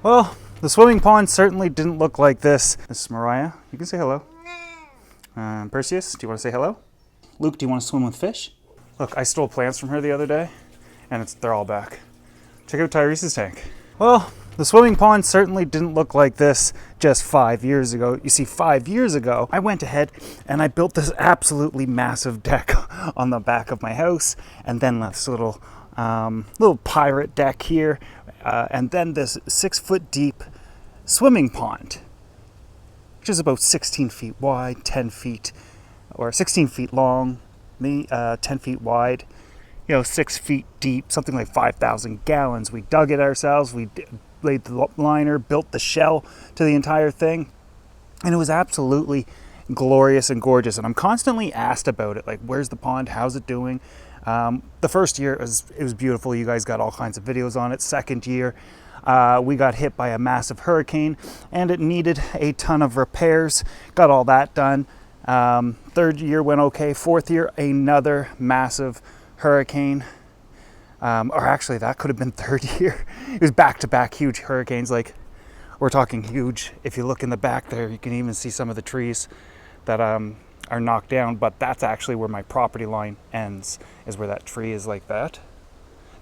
Well, the swimming pond certainly didn't look like this. This is Mariah. You can say hello. Perseus, do you want to say hello? Luke, do you want to swim with fish? Look, I stole plants from her the other day, and they're all back. Check out Tyrese's tank. Well, the swimming pond certainly didn't look like this just 5 years ago. You see, 5 years ago, I went ahead and I built this absolutely massive deck on the back of my house, and then this little pirate deck here, and then this 6 foot deep swimming pond, which is about 16 feet wide, 10 feet, or 16 feet long, 10 feet wide, 6 feet deep, something like 5,000 gallons. We dug it ourselves. We laid the liner, built the shell to the entire thing, and it was absolutely glorious and gorgeous. And I'm constantly asked about it, like, where's the pond? How's it doing? The first year it was beautiful. You guys got all kinds of videos on it. Second year, we got hit by a massive hurricane, and it needed a ton of repairs. Got all that done. Third year went okay. Fourth year, another massive hurricane. Or actually, that could have been third year. It was back-to-back huge hurricanes. Like, we're talking huge. If you look in the back there, you can even see some of the trees that are knocked down. But that's actually where my property line ends, is where that tree is like that.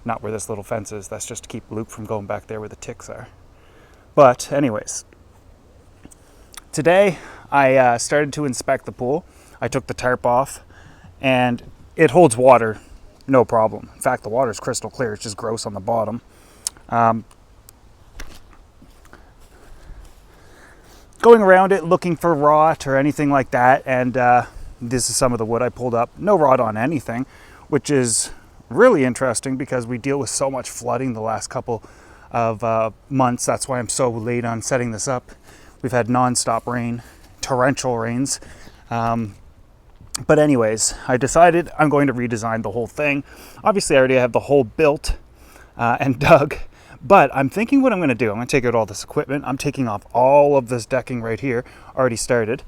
Not where this little fence is. That's just to keep Luke from going back there where the ticks are. But anyways, today I started to inspect the pool. I took the tarp off, and it holds water. No problem. In fact, the water is crystal clear. It's just gross on the bottom. Going around it looking for rot or anything like that, and this is some of the wood I pulled up. No rot on anything, which is really interesting because we deal with so much flooding the last couple of months. That's why I'm so late on setting this up. We've had non-stop rain, torrential rains. But anyways, I decided I'm going to redesign the whole thing. Obviously, I already have the hole built and dug, but I'm thinking what I'm going to do. I'm going to take out all this equipment. I'm taking off all of this decking right here, already started.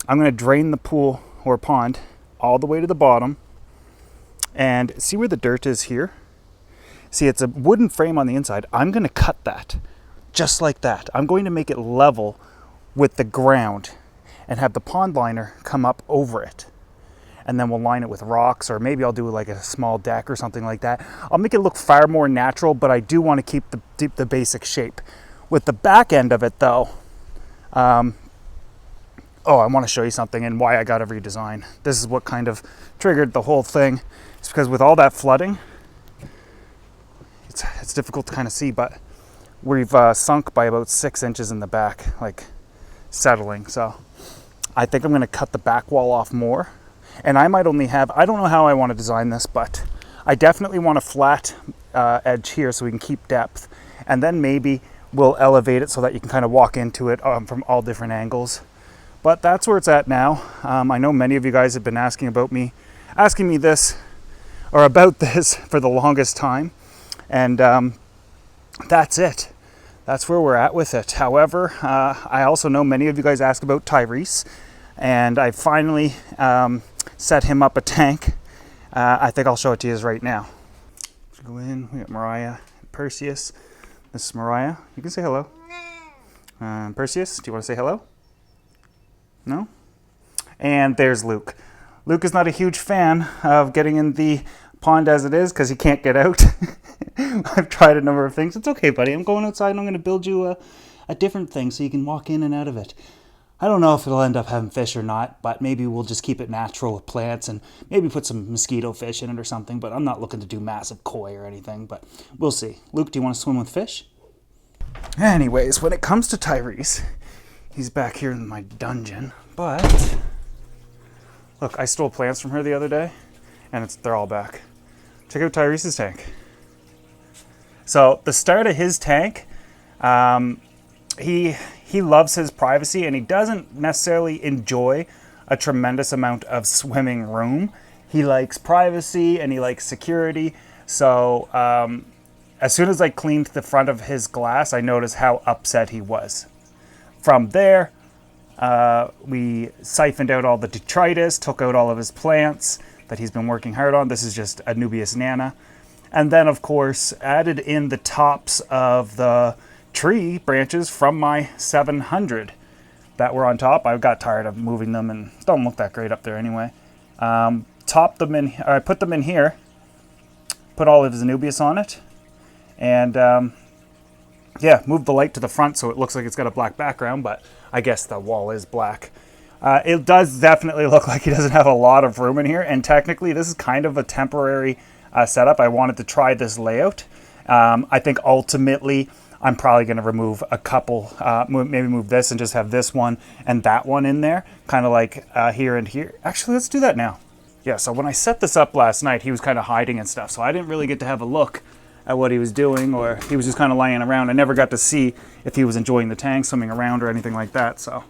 I'm going to drain the pool or pond all the way to the bottom, and see where the dirt is here? See, it's a wooden frame on the inside. I'm going to cut that, just like that. I'm going to make it level with the ground and have the pond liner come up over it. And then we'll line it with rocks, or maybe I'll do like a small deck or something like that. I'll make it look far more natural, but I do want to keep the basic shape. With the back end of it though, I want to show you something and why I got to redesign. This is what kind of triggered the whole thing. It's because with all that flooding, it's difficult to kind of see, but we've sunk by about 6 inches in the back, like settling. So I think I'm going to cut the back wall off more. And I might only have, I don't know how I want to design this, but I definitely want a flat edge here so we can keep depth. And then maybe we'll elevate it so that you can kind of walk into it from all different angles. But that's where it's at now. I know many of you guys have been asking me this, or about this for the longest time. And that's it. That's where we're at with it. However, I also know many of you guys ask about Tyrese, and I finally set him up a tank. I think I'll show it to you right now. So go in, we got Mariah and Perseus. This is Mariah. You can say hello. Perseus, do you want to say hello? No? And there's Luke. Luke is not a huge fan of getting in the pond as it is because he can't get out. I've tried a number of things. It's okay, buddy. I'm going outside and I'm going to build you a different thing so you can walk in and out of it. I don't know if it'll end up having fish or not, but maybe we'll just keep it natural with plants and maybe put some mosquito fish in it or something, but I'm not looking to do massive koi or anything, but we'll see. Luke, do you want to swim with fish? Anyways, when it comes to Tyrese, he's back here in my dungeon, but look, I stole plants from her the other day, and they're all back. Check out Tyrese's tank. So the start of his tank, he loves his privacy, and he doesn't necessarily enjoy a tremendous amount of swimming room. He likes privacy and he likes security. So as soon as I cleaned the front of his glass, I noticed how upset he was. From there, we siphoned out all the detritus, took out all of his plants that he's been working hard on. This is just Anubias nana. And then, of course, added in the tops of the tree branches from my 700 that were on top. I got tired of moving them and don't look that great up there anyway. Topped them in, I put them in here, put all of his Anubias on it, and yeah, moved the light to the front so it looks like it's got a black background, but I guess the wall is black. It does definitely look like he doesn't have a lot of room in here, and technically this is kind of a temporary setup. I wanted to try this layout. I think ultimately I'm probably going to remove a couple, maybe move this and just have this one and that one in there, kind of like here and here. Actually, let's do that now. Yeah, so when I set this up last night, he was kind of hiding and stuff, so I didn't really get to have a look at what he was doing, or he was just kind of laying around. I never got to see if he was enjoying the tank, swimming around or anything like that, so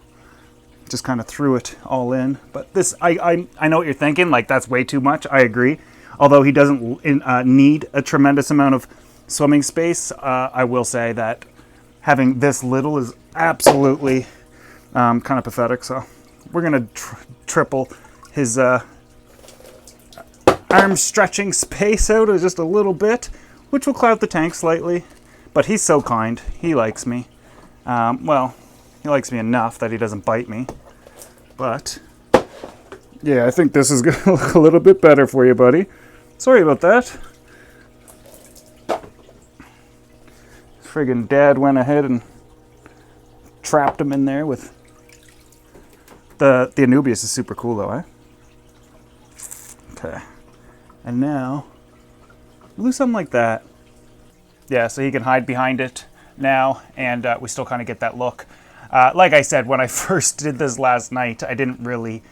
just kind of threw it all in. But this, I know what you're thinking, like that's way too much. I agree. Although he doesn't need a tremendous amount of swimming space, I will say that having this little is absolutely kind of pathetic. So we're going to triple his arm stretching space out just a little bit, which will cloud the tank slightly. But he's so kind. He likes me. Well, he likes me enough that he doesn't bite me. But yeah, I think this is going to look a little bit better for you, buddy. Sorry about that. Friggin' Dad went ahead and trapped him in there with the Anubias is super cool though, eh? Okay. And now we'll do something like that. Yeah, so he can hide behind it now, and we still kind of get that look. Like I said, when I first did this last night, I didn't really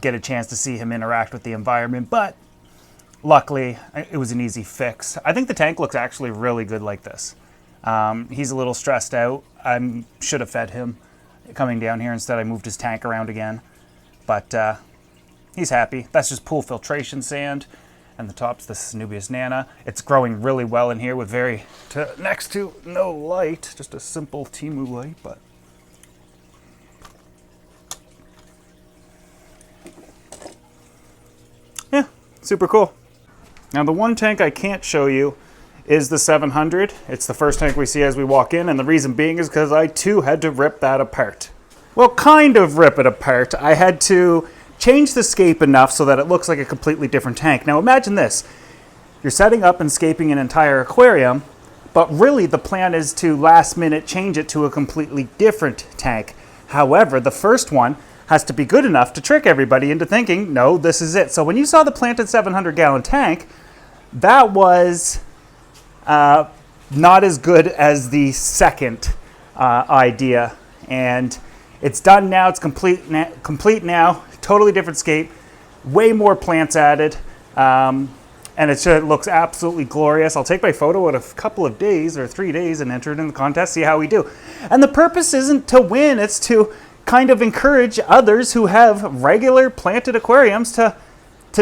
get a chance to see him interact with the environment, but luckily it was an easy fix. I think the tank looks actually really good like this. He's a little stressed out. I should have fed him coming down here. Instead, I moved his tank around again. But he's happy. That's just pool filtration sand. And the top's this Anubias Nana. It's growing really well in here with next to no light. Just a simple Temu light, but yeah, super cool. Now the one tank I can't show you is the 700. It's the first tank we see as we walk in, and the reason being is because I too had to rip that apart. Well, kind of rip it apart. I had to change the scape enough so that it looks like a completely different tank. Now imagine this. You're setting up and scaping an entire aquarium, but really the plan is to last minute change it to a completely different tank. However, the first one has to be good enough to trick everybody into thinking, no, this is it. So when you saw the planted 700-gallon tank, that was not as good as the second idea. And it's done now. It's complete now. Totally different scape. Way more plants added. And it looks absolutely glorious. I'll take my photo in a couple of days or 3 days and enter it in the contest, see how we do. And the purpose isn't to win. It's to kind of encourage others who have regular planted aquariums to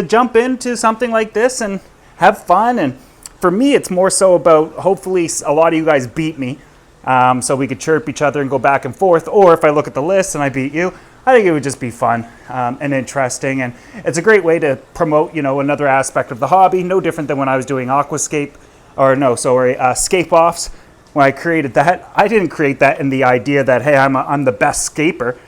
jump into something like this and have fun. And for me, it's more so about hopefully a lot of you guys beat me, so we could chirp each other and go back and forth. Or if I look at the list and I beat you, I think it would just be fun and interesting. And it's a great way to promote, another aspect of the hobby. No different than when I was doing scape offs. When I created that, I didn't create that in the idea that, hey, I'm the best scaper.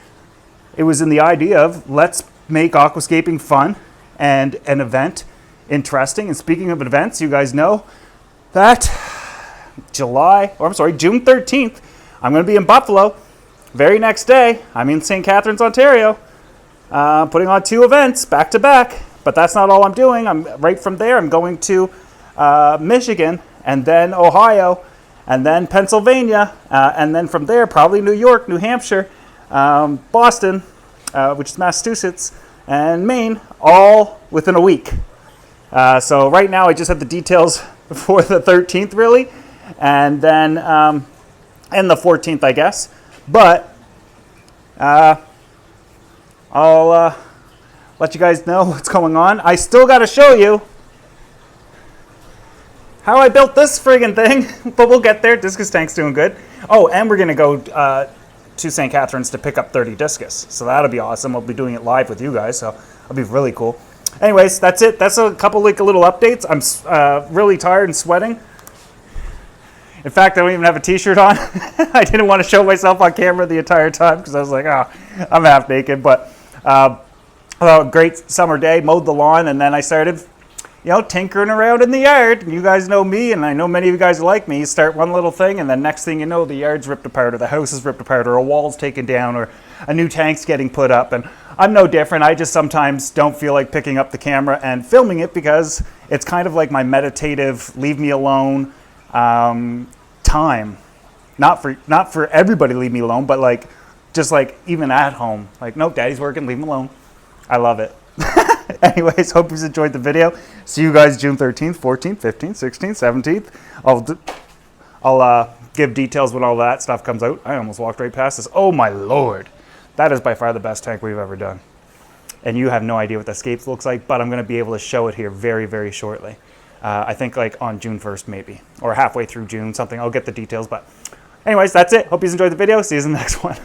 It was in the idea of let's make aquascaping fun and an event interesting. And speaking of events, you guys know that June 13th, I'm going to be in Buffalo. Very next day, I'm in St. Catharines, Ontario, putting on 2 events back to back. But that's not all I'm doing. I'm right from there. I'm going to Michigan, and then Ohio, and then Pennsylvania, and then from there probably New York, New Hampshire, Boston, which is Massachusetts, and Maine, all within a week. So right now I just have the details for the 13th really, and then and the 14th, I guess. But I'll let you guys know what's going on. I still got to show you how I built this friggin' thing, but we'll get there. Discus tank's doing good. Oh, and we're going to go to St. Catharines to pick up 30 discus. So that'll be awesome. We'll be doing it live with you guys, so it'll be really cool. Anyways, that's it. That's a couple little updates. I'm really tired and sweating. In fact, I don't even have a t-shirt on. I didn't want to show myself on camera the entire time because I was like, oh, I'm half naked. But great summer day, mowed the lawn, and then I started, tinkering around in the yard. You guys know me, and I know many of you guys like me. You start one little thing, and then next thing you know, the yard's ripped apart, or the house is ripped apart, or a wall's taken down, or a new tank's getting put up. And I'm no different. I just sometimes don't feel like picking up the camera and filming it because it's kind of like my meditative, leave me alone time. Not for everybody leave me alone, but like just like even at home. Like, nope, daddy's working, leave him alone. I love it. Anyways, hope you enjoyed the video. See you guys June 13th, 14th, 15th, 16th, 17th. I'll give details when all that stuff comes out. I almost walked right past this. Oh my Lord. That is by far the best tank we've ever done. And you have no idea what the escapes looks like, but I'm going to be able to show it here very, very shortly. I think like on June 1st maybe, or halfway through June, something. I'll get the details, but anyways, that's it. Hope you enjoyed the video. See you in the next one.